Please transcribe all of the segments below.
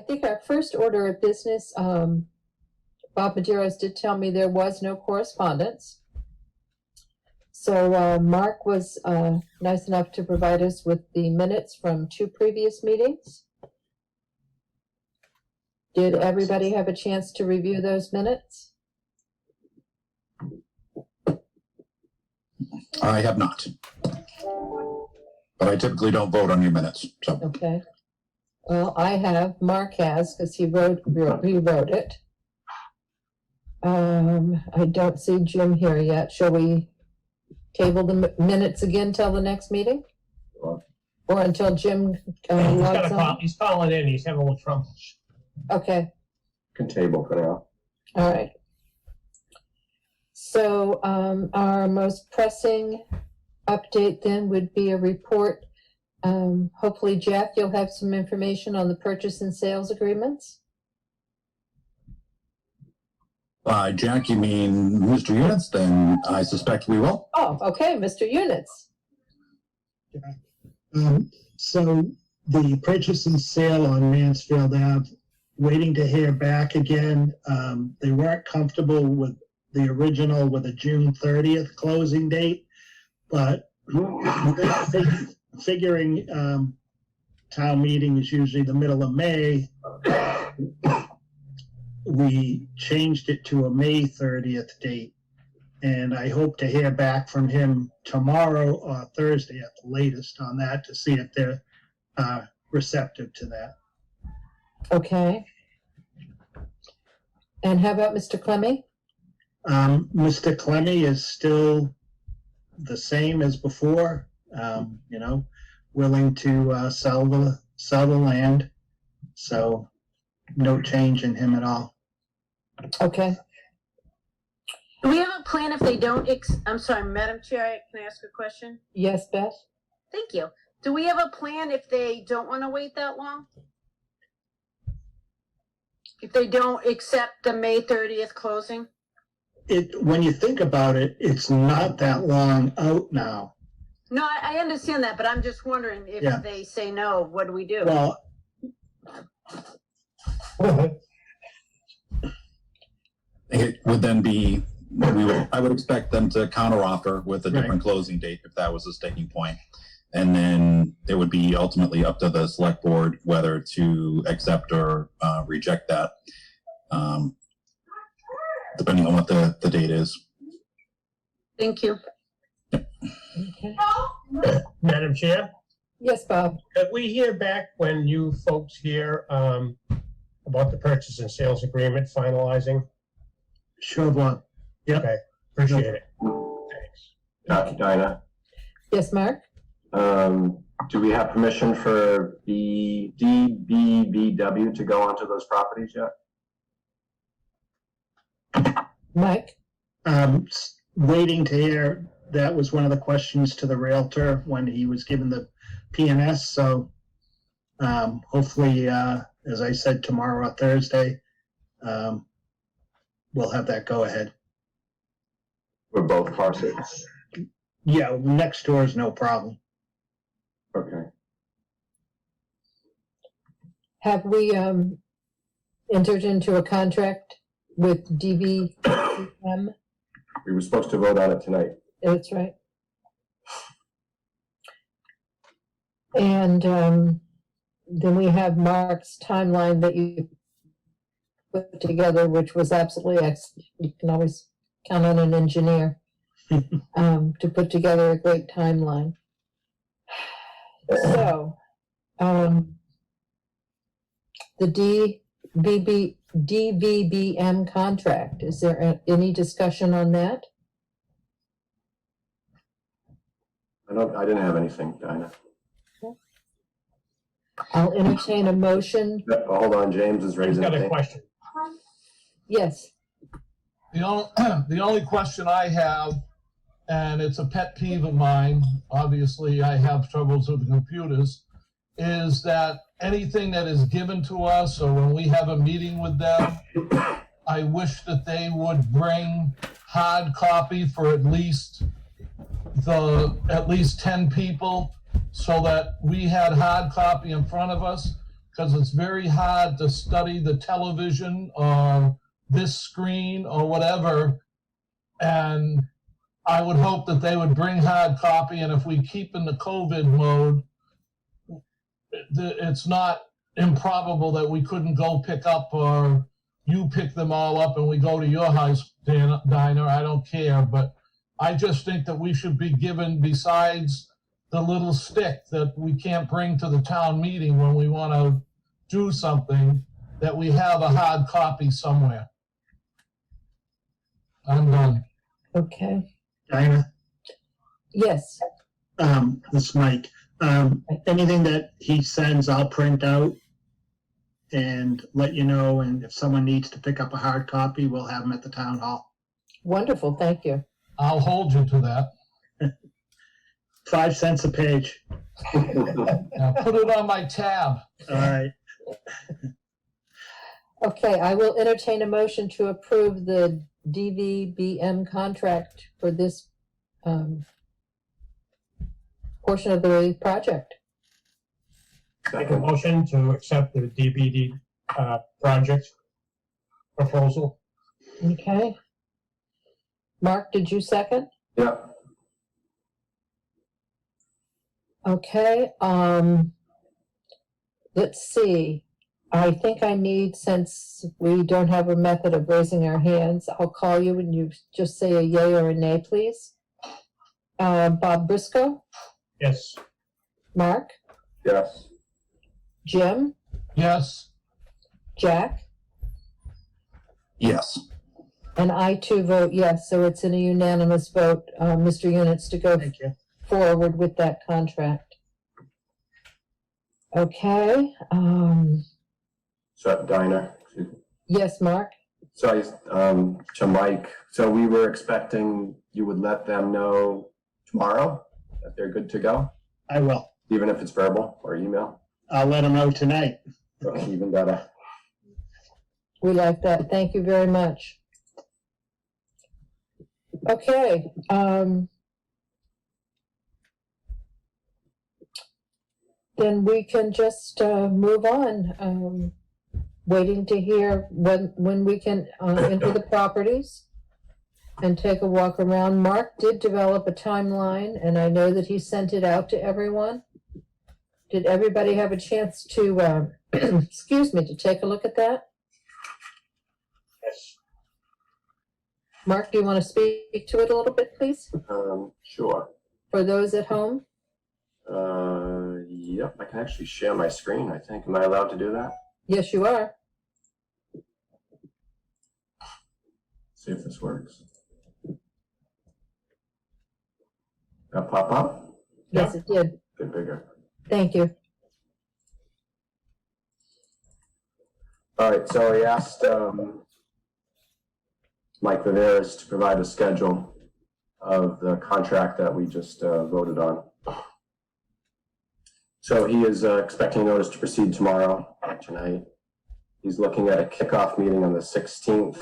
think our first order of business, Bob Medeiros did tell me there was no correspondence. So Mark was nice enough to provide us with the minutes from 2 previous meetings. Did everybody have a chance to review those minutes? I have not. But I typically don't vote on your minutes, so. Okay. Well, I have. Mark has, because he rewrote it. I don't see Jim here yet. Shall we table the minutes again till the next meeting? Or until Jim logs on? He's calling in. He's having a little trouble. Okay. Can table for now. All right. So our most pressing update then would be a report. Hopefully, Jeff, you'll have some information on the purchase and sales agreements. Jack, you mean Mr. Units? Then I suspect we will. Oh, okay, Mr. Units. So the purchase and sale on Mansfield Ave, waiting to hear back again. They weren't comfortable with the original with a June 30th closing date, but figuring town meeting is usually the middle of May, we changed it to a May 30th date. And I hope to hear back from him tomorrow or Thursday at the latest on that to see if they're receptive to that. Okay. And how about Mr. Clemmy? Mr. Clemmy is still the same as before, willing to sell the land. So no change in him at all. Okay. Do we have a plan if they don't, I'm sorry, Madam Chair, can I ask a question? Yes, Beth? Thank you. Do we have a plan if they don't want to wait that long? If they don't accept the May 30th closing? When you think about it, it's not that long out now. No, I understand that, but I'm just wondering if they say no, what do we do? Well, It would then be, I would expect them to counteroffer with a different closing date if that was the sticking point. And then it would be ultimately up to the select board whether to accept or reject that, depending on what the date is. Thank you. Okay. Madam Chair, Yes, Bob. could we hear back when you folks hear about the purchase and sales agreement finalizing? sure, Bob. Yep. Okay, appreciate it. Thanks. Dinah, Yes, Mark? do we have permission for the DBBW to go onto those properties yet? Mike? Waiting to hear. That was one of the questions to the Realtor when he was given the PNS. So hopefully, as I said, tomorrow or Thursday, we'll have that go ahead. For both parcels? Yeah, next door is no problem. Okay. Have we entered into a contract with DVM? We were supposed to vote on it tonight. That's right. And then we have Mark's timeline that you put together, which was absolutely excellent. You can always count on an engineer to put together a great timeline. So, the DVBM contract, is there any discussion on that? I didn't have anything, Dinah. I'll entertain a motion. Hold on, James is I've raising got a a hand. question. Yes. The only question I have, and it's a pet peeve of mine, obviously I have troubles with the computers, is that anything that is given to us or when we have a meeting with them, I wish that they would bring hard copy for at least 10 people so that we had hard copy in front of us. because it's very hard to study the television or this screen or whatever. And I would hope that they would bring hard copy, and if we keep in the COVID mode, it's not improbable that we couldn't go pick up, or you pick them all up and we go to your house, Dinah. I don't care, but I just think that we should be given, besides the little stick that we can't bring to the town meeting when we want to do something, that we have a hard copy somewhere. I'm done. Okay, Dinah, yes, this is Mike. Anything that he sends, I'll print out and let you know. And if someone needs to pick up a hard copy, we'll have them at the town hall. wonderful, thank you. I'll hold you to that. 5 cents a page. Now put it on my tab. All right. Okay, I will entertain a motion to approve the DVBM contract for this portion of the project. Make a motion to accept the DBD project proposal. Okay. Mark, did you second? Yeah, Okay, let's see. I think I need, since we don't have a method of raising our hands, I'll call you and you just say a yay or a nay, please. Bob Briscoe, Yes. Mark, yes. Jim, Yes. Jack, Yes. and I too vote yes, so it's in a unanimous vote, Mr. Units, to go Thank you. forward with that contract. Okay, So, Dinah, excuse me. yes, Mark? Sorry, to Mike. So we were expecting you would let them know tomorrow that they're good to go, I will. even if it's verbal or email. I'll let them know tonight. Okay, even better. We like that. Thank you very much. Okay, then we can just move on. Waiting to hear when we can enter the properties and take a walk around. Mark did develop a timeline, and I know that he sent it out to everyone. Did everybody have a chance to, excuse me, to take a look at that? Yes. Mark, do you want to speak to it a little bit, please, Sure. for those at home? Yep, I can actually share my screen, I think. Am I allowed to do that? Yes, you are. See if this works. That pop up? Yes, it did. Get bigger. Thank you. All right, so I asked Mike Viveras to provide a schedule of the contract that we just voted on. So he is expecting notice to proceed tomorrow, tonight. He's looking at a kickoff meeting on the 16th,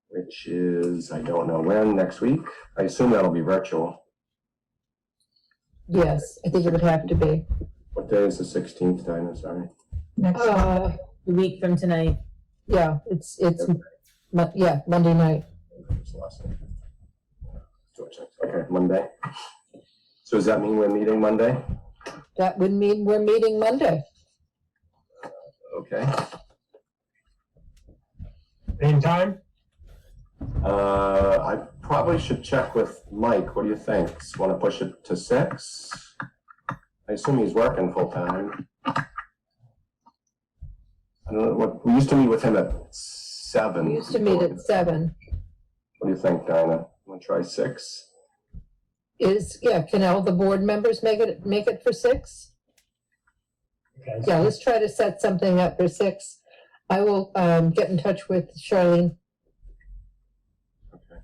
which is, I don't know when, next week. I assume that'll be virtual. Yes, I think it would have to be. What day is the 16th, Dinah? Sorry. A week from tonight. Yeah, it's yeah, Monday night. It's the last one. Okay, Monday. So does that mean we're meeting Monday? That would mean we're meeting Monday. Okay. Meantime, I probably should check with Mike. What do you think? Want to push it to 6? I assume he's working full time. I don't know what, we used to meet with him at 7. We used to meet at 7. What do you think, Dinah? Want to try 6? Can all the board members make it for 6? okay. Yeah, let's try to set something up for 6. I will get in touch with Charlene. Okay.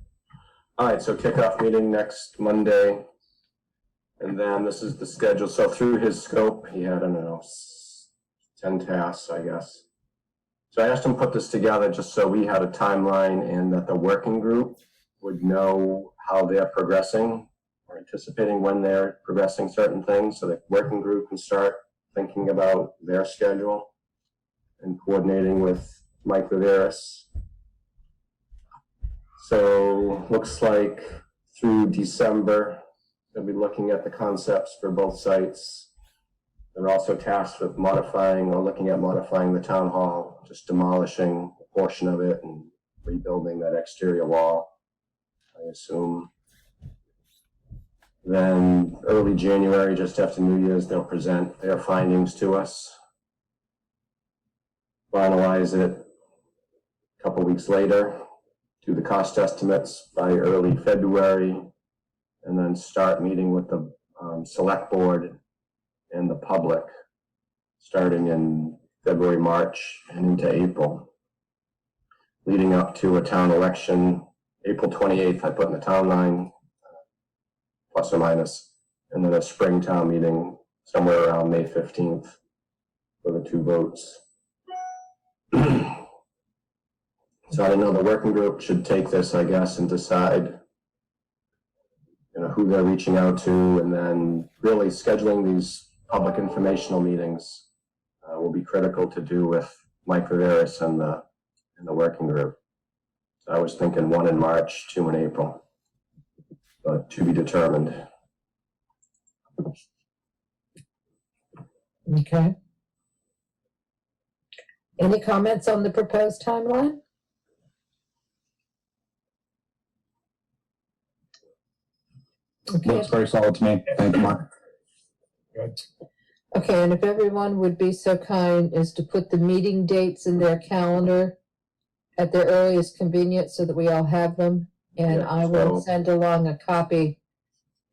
All right, so kickoff meeting next Monday. And then this is the schedule. So through his scope, he had, I don't know, 10 tasks, I guess. So I asked him to put this together just so we had a timeline and that the working group would know how they're progressing or anticipating when they're progressing certain things so the working group can start thinking about their schedule and coordinating with Mike Viveris. So looks like through December, they'll be looking at the concepts for both sites. They're also tasked with modifying or looking at modifying the town hall, just demolishing a portion of it and rebuilding that exterior wall, I assume. Then early January, just after New Year's, they'll present their findings to us. Finalize it a couple weeks later, do the cost estimates by early February, and then start meeting with the select board and the public starting in February, March, and into April, leading up to a town election, April 28th, I put in the town line, plus or minus, and then a spring town meeting somewhere around May 15th for the 2 votes. So I don't know, the working group should take this, I guess, and decide, who they're reaching out to, and then really scheduling these public informational meetings will be critical to do with Mike Viveris and the working group. So I was thinking 1 in March, 2 in April, but to be determined. Okay. Any comments on the proposed timeline? Okay, Looks very solid to me. Thank you, Mark. Good. okay, and if everyone would be so kind as to put the meeting dates in their calendar at their earliest convenience so that we all have them, and Yeah, I will so- send along a copy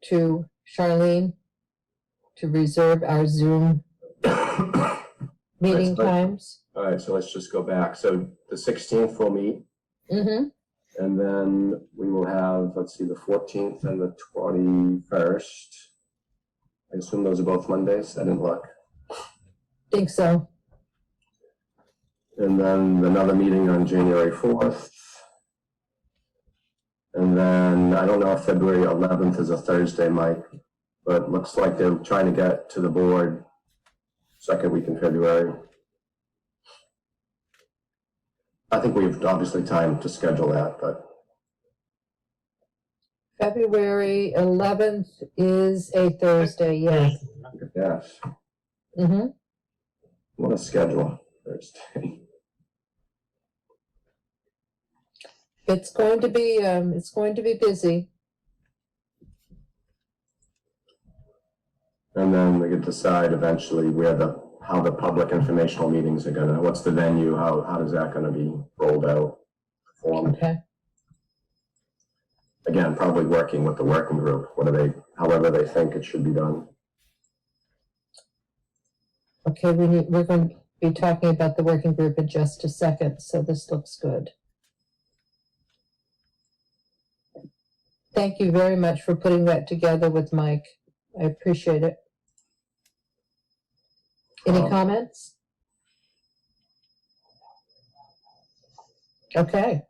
to Charlene to reserve our Zoom meeting That's right. times. All right, so let's just go back. So the 16th we'll meet, Mm-hmm, and then we will have, let's see, the 14th and the 21st. I assume those are both Mondays. I didn't look. think so. And then another meeting on January 4th. And then I don't know if February 11th is a Thursday, Mike, but it looks like they're trying to get to the board second week in February. I think we have obviously time to schedule that, but February 11th is a Thursday, yes. yes, Mm-hmm. what a schedule Thursday. It's going to be busy. And then we could decide eventually how the public informational meetings are gonna, what's the venue, how is that gonna be rolled out, performed? Okay, Again, probably working with the working group, however they think it should be done. okay, we're going to be talking about the working group in just a second, so this looks good. Thank you very much for putting that together with Mike. I appreciate it. Any comments? Okay,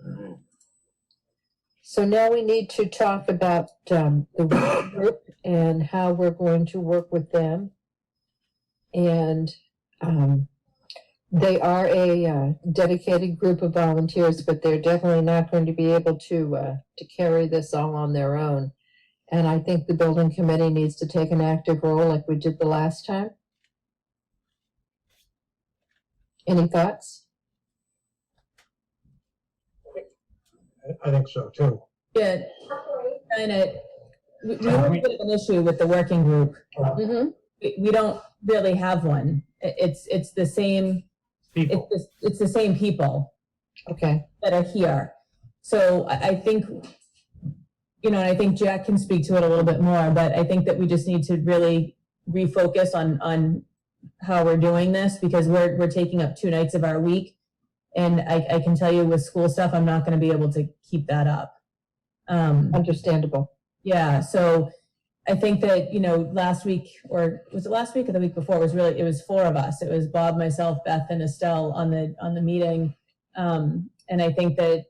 Alright. so now we need to talk about the working group and how we're going to work with them. And they are a dedicated group of volunteers, but they're definitely not going to be able to carry this all on their own. And I think the building committee needs to take an active role like we did the last time. Any thoughts? I think so too. Yeah, kind of, we have a bit of an issue with the working group. Mm-hmm. We don't really have one. It's the same, People, it's the same people Okay, that are here. So I think, and I think Jack can speak to it a little bit more, but I think that we just need to really refocus on how we're doing this, because we're taking up 2 nights of our week. And I can tell you with school stuff, I'm not going to be able to keep that up. understandable. Yeah, so I think that, last week, or was it last week or the week before, it was 4 of us. It was Bob, myself, Beth, and Estelle on the meeting. And I think that,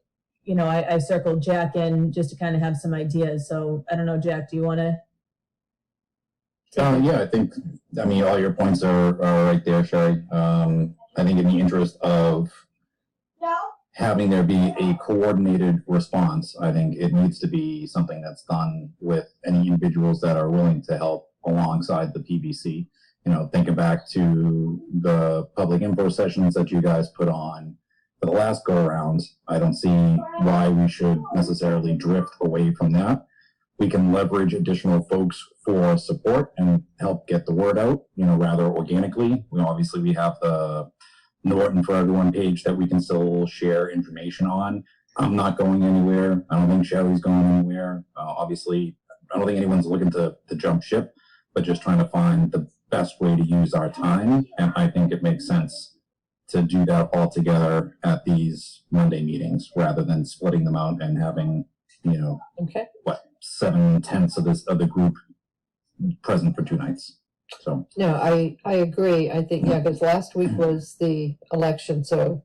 I circled Jack in just to kind of have some ideas. So I don't know, Jack, do you want to Yeah, I mean, all your points are right there, Sherry. I think in the interest of having there be a coordinated response, I think it needs to be something that's done with any individuals that are willing to help alongside the PBC. You know, thinking back to the public info sessions that you guys put on for the last go around, I don't see why we should necessarily drift away from that. We can leverage additional folks for support and help get the word out, rather organically. Obviously we have the Norton for Everyone page that we can still share information on. I'm not going anywhere. I don't think Sherry's going anywhere. Obviously, I don't think anyone's looking to jump ship, but just trying to find the best way to use our time. And I think it makes sense to do that all together at these Monday meetings rather than splitting them out and having, Okay, 7/10 of the group present for 2 nights. So no, I agree. I think, yeah, because last week was the election, so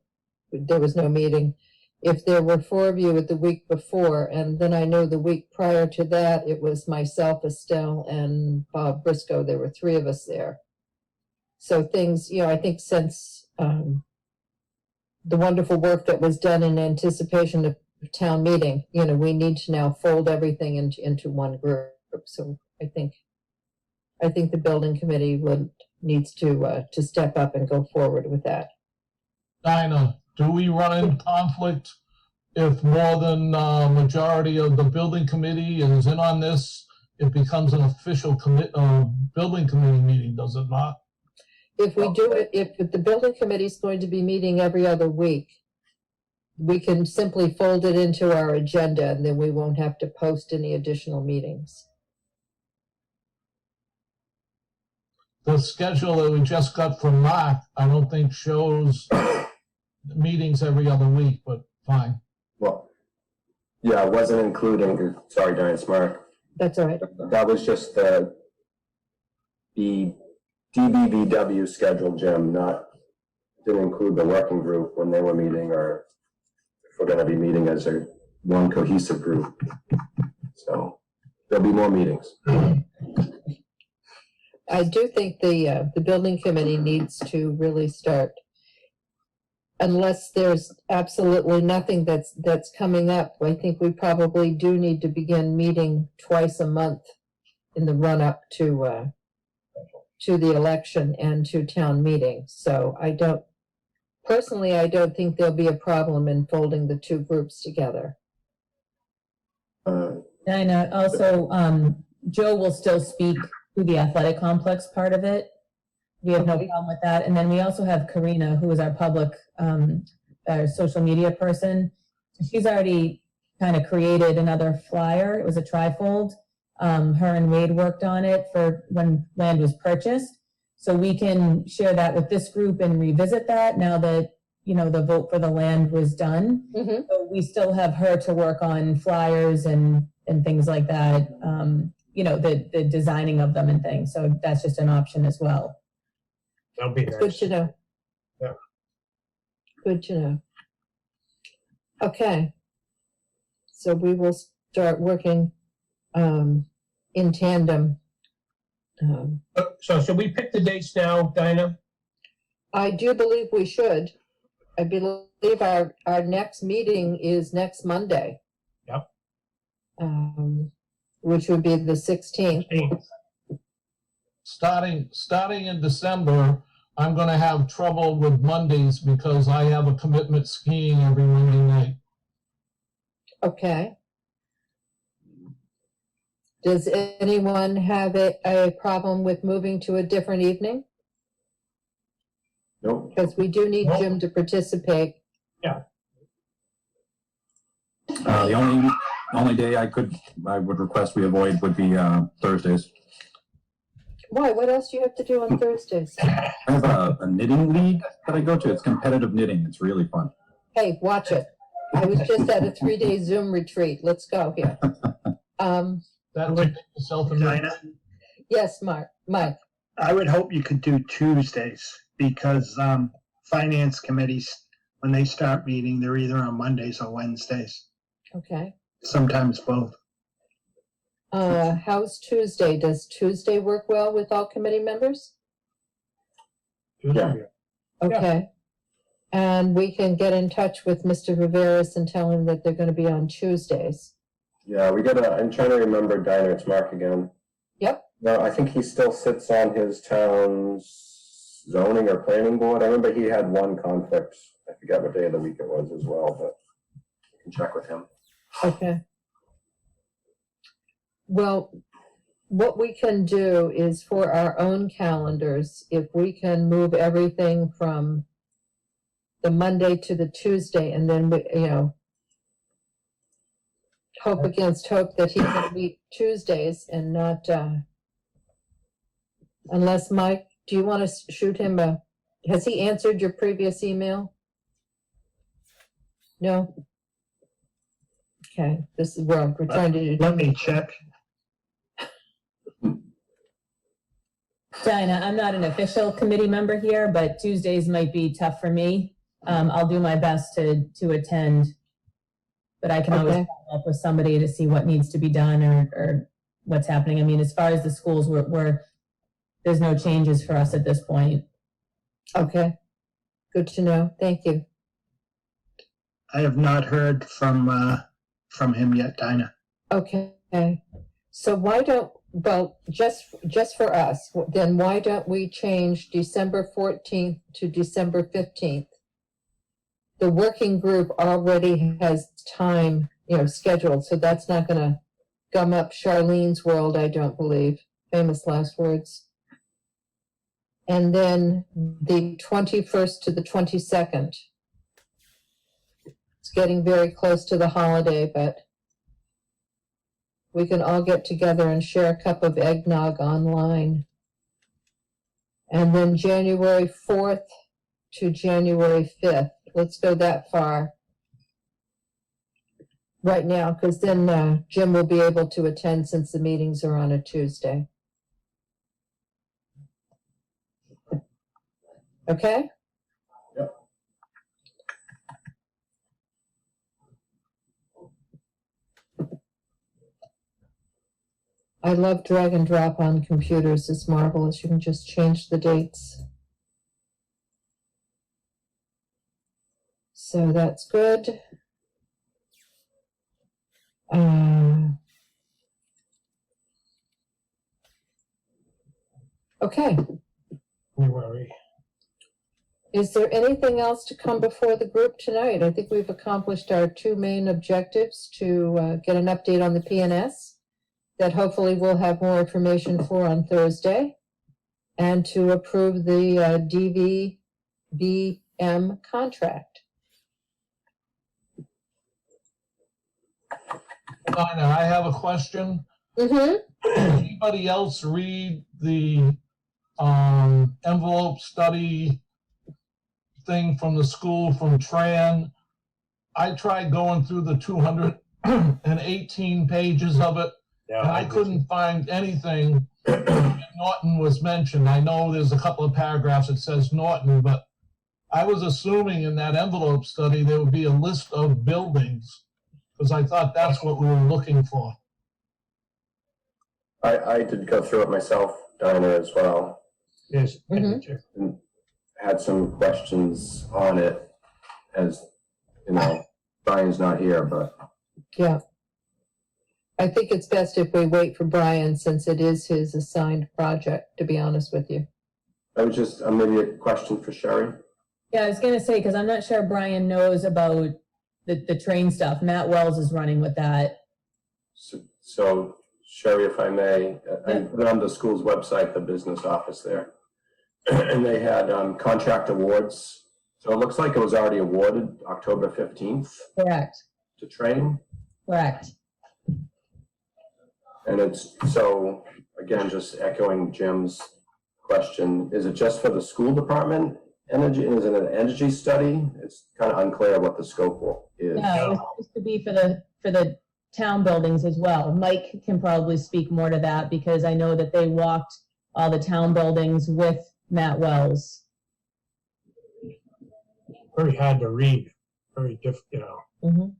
there was no meeting. If there were 4 of you at the week before, and then I know the week prior to that, it was myself, Estelle, and Bob Briscoe, there were 3 of us there. So things, I think since the wonderful work that was done in anticipation of town meeting, we need to now fold everything into one group. So I think the building committee needs to step up and go forward with that. Dinah, do we run in conflict if more than majority of the building committee is in on this? It becomes an official building committee meeting, does it not? If we do it, if the building committee is going to be meeting every other week, we can simply fold it into our agenda and then we won't have to post any additional meetings. The schedule that we just got from Mark, I don't think shows meetings every other week, but fine. Well, yeah, it wasn't including, sorry, Diane, it's Mark. That's all right. That was just the DBVW schedule, Jim, didn't include the working group when they were meeting, or if we're gonna be meeting as one cohesive group. So there'll be more meetings. I do think the building committee needs to really start, unless there's absolutely nothing that's coming up. I think we probably do need to begin meeting twice a month in the run up to the election and to town meeting. So I don't think there'll be a problem in folding the 2 groups together. Dinah, also, Joe will still speak to the athletic complex part of it. We have no problem with that. And then we also have Karina, who is our public, our social media person. She's already kind of created another flyer. It was a trifold. Her and Wade worked on it for when land was purchased. So we can share that with this group and revisit that now that, the vote for the land was done. Mm-hmm. So we still have her to work on flyers and things like that, the designing of them and things. So that's just an option as well. That'll be Good nice. to know. Yeah. Good to know. Okay. So we will start working in tandem. So should we pick the dates now, Dinah? I do believe we should. I believe our next meeting is next Monday. Yep. Which would be the 16th. Starting in December, I'm gonna have trouble with Mondays because I have a commitment skiing every Monday night. Okay. Does anyone have a problem with moving to a different evening? Nope. Because we do need Jim to participate. the only day I would request we avoid would be Thursdays. Why? What else do you have to do on Thursdays? I have a knitting league that I go to. It's competitive knitting. It's really fun. Hey, watch it. I was just at a 3-day Zoom retreat. Let's go here. That would make yourself a Dinah, Yes, Mike. I would hope you could do Tuesdays because finance committees, when they start meeting, they're either on Mondays or Wednesdays, Okay. sometimes both. How's Tuesday? Does Tuesday work well with all committee members? Yeah. Okay. And we can get in touch with Mr. Viveris and tell him that they're gonna be on Tuesdays. Yeah, I'm trying to remember Dinah, it's Mark again. Yep. No, I think he still sits on his town's zoning or planning board. I remember he had one conflict. I forget what day of the week it was as well, but you can check with him. Okay. Well, what we can do is for our own calendars, if we can move everything from the Monday to the Tuesday, and then we, hope against hope that he can meet Tuesdays and not, unless Mike, do you want to shoot him has he answered your previous email? No? Okay, this is where we're trying to do. Let me check. Dinah, I'm not an official committee member here, but Tuesdays might be tough for me. I'll do my best to attend, but I can always Okay. follow up with somebody to see what needs to be done or what's happening. I mean, as far as the schools, there's no changes for us at this point. Okay, good to know. Thank you. I have not heard from him yet, Dinah. Okay, so why don't, well, just for us, then why don't we change December 14th to December 15th? The working group already has time, scheduled, so that's not gonna gum up Charlene's world, I don't believe. Famous last words. And then the 21st to the 22nd. It's getting very close to the holiday, but we can all get together and share a cup of eggnog online. And then January 4th to January 5th. Let's go that far right now, because then Jim will be able to attend since the meetings are on a Tuesday. Okay? Yep. I love drag and drop on computers. It's marvelous. You can just change the dates. So that's good. Okay. Where are we? Is there anything else to come before the group tonight? I think we've accomplished our two main objectives to get an update on the PNS that hopefully we'll have more information for on Thursday, and to approve the DVBM contract. Dinah, I have a question. Mm-hmm. Anybody else read the envelope study thing from the school from Tran? I tried going through the 218 pages of it, Yeah, and I couldn't find anything that Norton was mentioned. I know there's a couple of paragraphs that says Norton, but I was assuming in that envelope study there would be a list of buildings, because I thought that's what we were looking for. I did go through it myself, Dinah, as well. Yes. Mhm. And had some questions on it, as, Brian's not here, but Yeah. I think it's best if we wait for Brian, since it is his assigned project, to be honest with you. I was just, maybe a question for Sherry. Yeah, I was gonna say, because I'm not sure Brian knows about the train stuff. Matt Wells is running with that. So Sherry, if I may, I put on the school's website, the business office there, and they had contract awards. So it looks like it was already awarded October 15th Correct, to Train. correct. And it's, so again, just echoing Jim's question, is it just for the school department energy? Is it an energy study? It's kind of unclear what the scope is. No, it's supposed to be for the town buildings as well. Mike can probably speak more to that, because I know that they walked all the town buildings with Matt Wells. Very hard to read, very difficult, Mhm.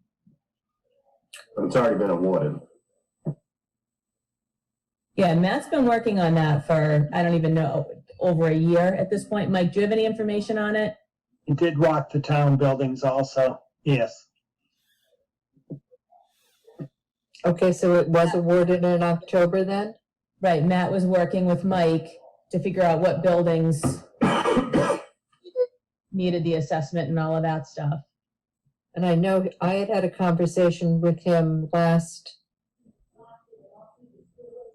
But it's already been awarded. Yeah, Matt's been working on that for, I don't even know, over a year at this point. Mike, do you have any information on it? He did walk the town buildings also, yes. Okay, so it was awarded in October then? Right, Matt was working with Mike to figure out what buildings needed the assessment and all of that stuff. And I know I had a conversation with him last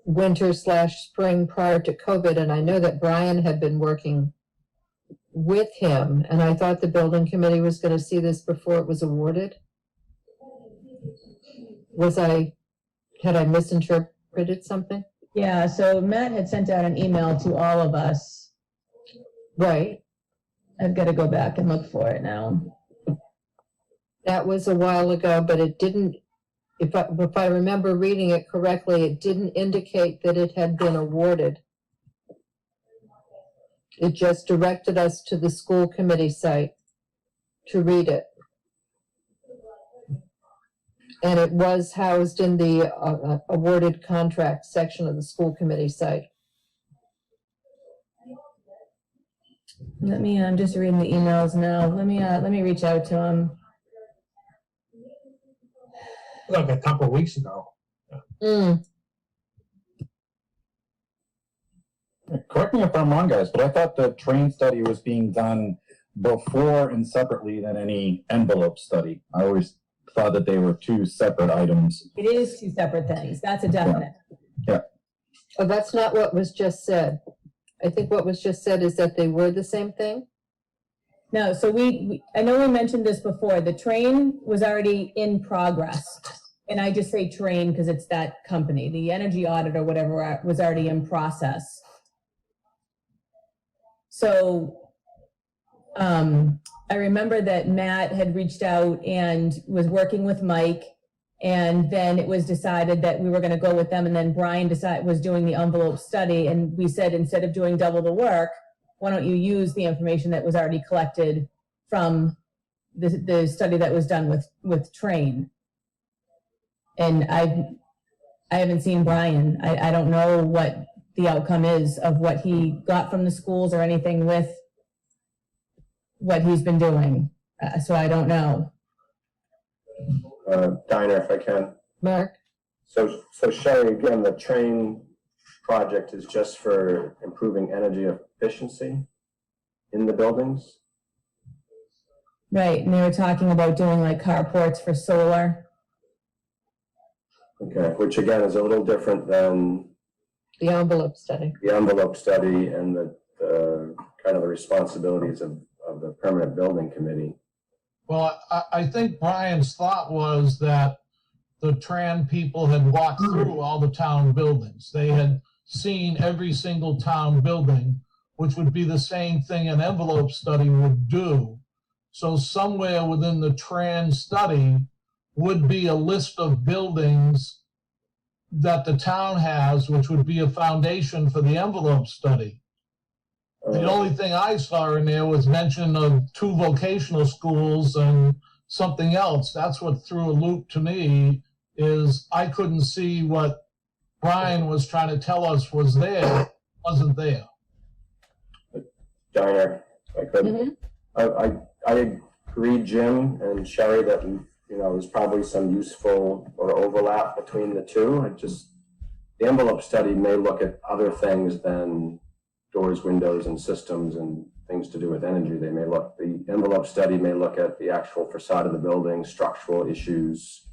winter/spring prior to COVID, and I know that Brian had been working with him, and I thought the building committee was going to see this before it was awarded. Had I misinterpreted something? Yeah, so Matt had sent out an email to all of us. Right. I've got to go back and look for it now. That was a while ago, but it didn't, if I remember reading it correctly, it didn't indicate that it had been awarded. It just directed us to the school committee site to read it. And it was housed in the awarded contract section of the school committee site. Let me, I'm just reading the emails now. Let me reach out to him. Like a couple of weeks ago. Correct me if I'm wrong, guys, but I thought the train study was being done before and separately than any envelope study. I always thought that they were two separate items. It is two separate things. That's a definite. Oh, that's not what was just said. I think what was just said is that they were the same thing. No, so I know we mentioned this before. The train was already in progress. And I just say train because it's that company. The energy audit or whatever was already in process. So I remember that Matt had reached out and was working with Mike, and then it was decided that we were going to go with them, and then Brian was doing the envelope study, and we said instead of doing double the work, why don't you use the information that was already collected from the study that was done with Train. And I haven't seen Brian. I don't know what the outcome is of what he got from the schools or anything with what he's been doing. So I don't know. Dinah, if I can. Mark? So Sherry, again, the train project is just for improving energy efficiency in the buildings? Right, and they were talking about doing like carports for solar. Okay, which again is a little different than The envelope study. the envelope study and the kind of the responsibilities of the permanent building committee. Well, I think Brian's thought was that the Tran people had walked through all the town buildings. They had seen every single town building, which would be the same thing an envelope study would do. So somewhere within the Tran study would be a list of buildings that the town has, which would be a foundation for the envelope study. The only thing I saw in there was mention of 2 vocational schools and something else. That's what threw a loop to me, is I couldn't see what Brian was trying to tell us was there, wasn't there. Dinah, if I could. I agree, Jim and Sherry, that there's probably some useful or overlap between the two. The envelope study may look at other things than doors, windows, and systems and things to do with energy. The envelope study may look at the actual facade of the building, structural issues,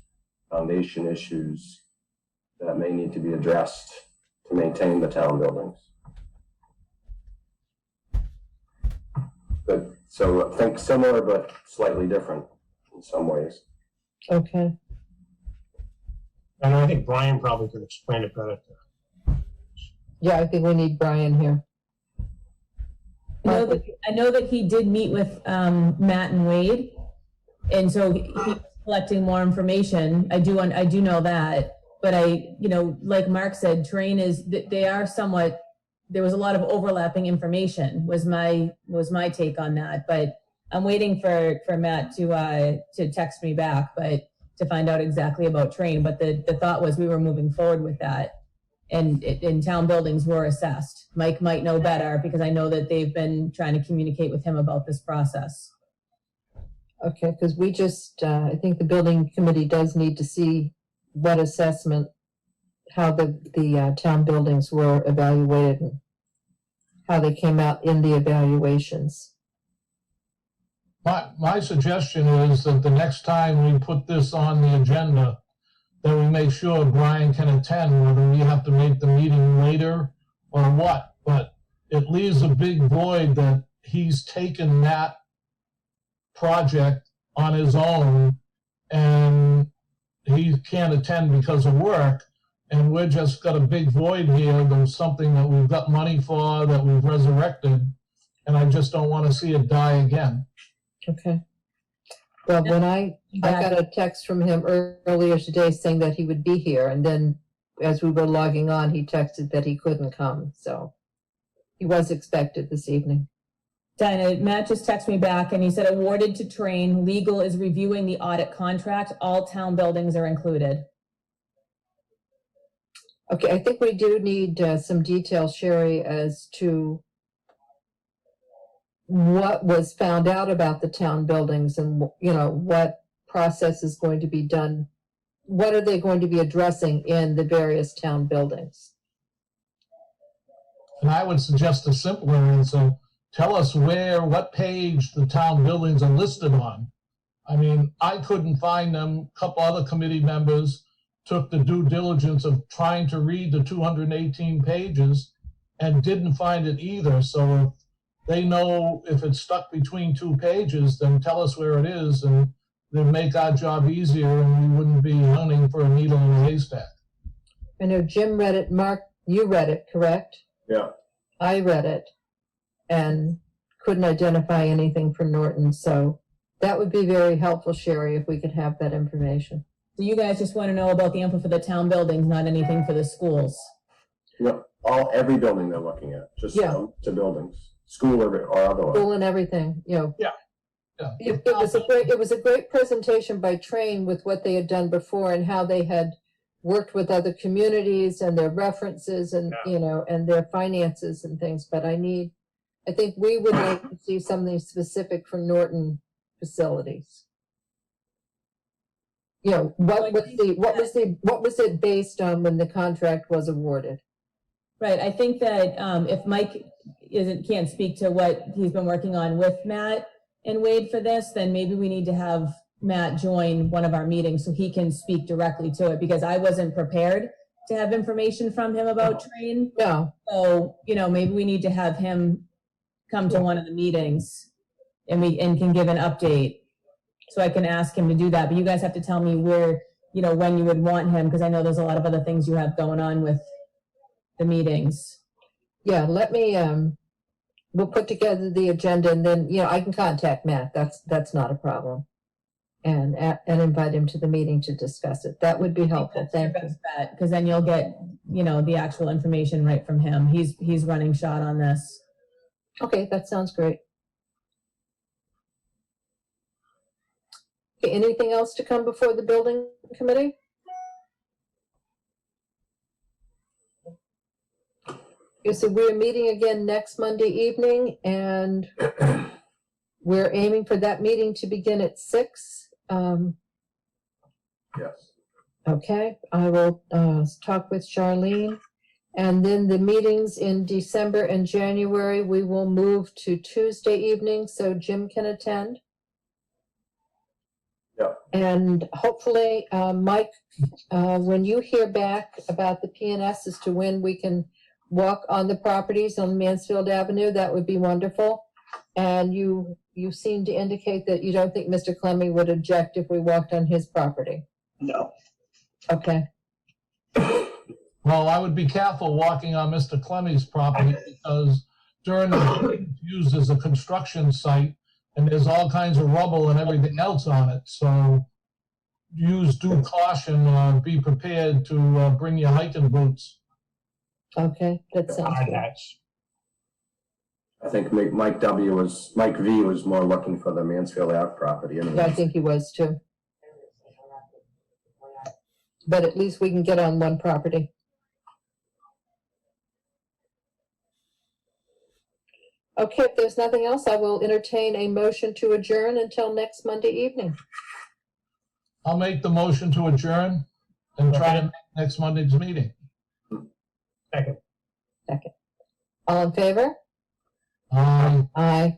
foundation issues that may need to be addressed to maintain the town buildings. But so I think similar but slightly different in some ways. Okay. And I think Brian probably could explain it better. Yeah, I think we need Brian here. I know that he did meet with Matt and Wade, and so he's collecting more information. I do know that, but like Mark said, Train they are somewhat. There was a lot of overlapping information. Was my take on that, but I'm waiting for Matt to text me back, but to find out exactly about Train. But the thought was we were moving forward with that, and town buildings were assessed. Mike might know better because I know that they've been trying to communicate with him about this process. Okay, because we just, I think the building committee does need to see what assessment, how the town buildings were evaluated and how they came out in the evaluations. My suggestion is that the next time we put this on the agenda, that we make sure Brian can attend, whether we have to make the meeting later or what. But it leaves a big void that he's taken that project on his own and he can't attend because of work. And we're just got a big void here. There's something that we've got money for, that we've resurrected, and I just don't want to see it die again. Okay. Well, when I got a text from him earlier today saying that he would be here, and then as we were logging on, he texted that he couldn't come, so he was expected this evening. Dinah, Matt just texted me back and he said awarded to Train, legal is reviewing the audit contract, all town buildings are included. Okay, I think we do need some details, Sherry, as to what was found out about the town buildings and, you know, what process is going to be done. What are they going to be addressing in the various town buildings? And I would suggest a simpler answer. Tell us what page the town buildings are listed on. I mean, I couldn't find them. A couple other committee members took the due diligence of trying to read the 218 pages and didn't find it either. So if they know if it's stuck between two pages, then tell us where it is and then make our job easier and we wouldn't be hunting for a needle in a haystack. I know Jim read it. Mark, you read it, correct? Yeah. I read it and couldn't identify anything from Norton. So that would be very helpful, Sherry, if we could have that information. So you guys just want to know about the info for the town buildings, not anything for the schools. No, every building they're looking at, just Yeah. To buildings, school or otherwise. School and everything, you know. Yeah. It was a great presentation by Train with what they had done before and how they had worked with other communities and their references and, you know, and their finances and things. But I think we would like to see something specific for Norton facilities. You know, what was it based on when the contract was awarded? Right, I think that if Mike can't speak to what he's been working on with Matt and Wade for this, then maybe we need to have Matt join one of our meetings so he can speak directly to it, because I wasn't prepared to have information from him about Train. No, So, you know, maybe we need to have him come to one of the meetings and can give an update. So I can ask him to do that, but you guys have to tell me where, you know, when you would want him, because I know there's a lot of other things you have going on with the meetings. yeah, let me, we'll put together the agenda and then, you know, I can contact Matt. That's not a problem. And invite him to the meeting to discuss it. That would be helpful. Thank you. Because then you'll get, you know, the actual information right from him. He's running shot on this. Okay, that sounds great. Okay, anything else to come before the building committee? Okay, so we're meeting again next Monday evening and we're aiming for that meeting to begin at 6. Yes. Okay, I will talk with Charlene. And then the meetings in December and January, we will move to Tuesday evening so Jim can attend. Yeah. And hopefully, Mike, when you hear back about the PNS as to when we can walk on the properties on Mansfield Avenue, that would be wonderful. And you seem to indicate that you don't think Mr. Clemming would object if we walked on his property. No. Okay, Well, I would be careful walking on Mr. Clemming's property because during the it's used as a construction site and there's all kinds of rubble and everything else on it. So use due caution, be prepared to bring your hiking boots. okay, that sounds good. I think Mike V was more looking for the Mansfield Ave property. Yeah, I Anyway. think he was too. But at least we can get on one property. Okay, if there's nothing else, I will entertain a motion to adjourn until next Monday evening. I'll make the motion to adjourn and try to make next Monday's meeting. Second. All in favor? Aye.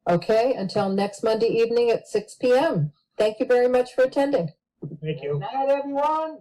Okay, until next Monday evening at 6 p.m. Thank you very much for attending. Thank you. Night, everyone.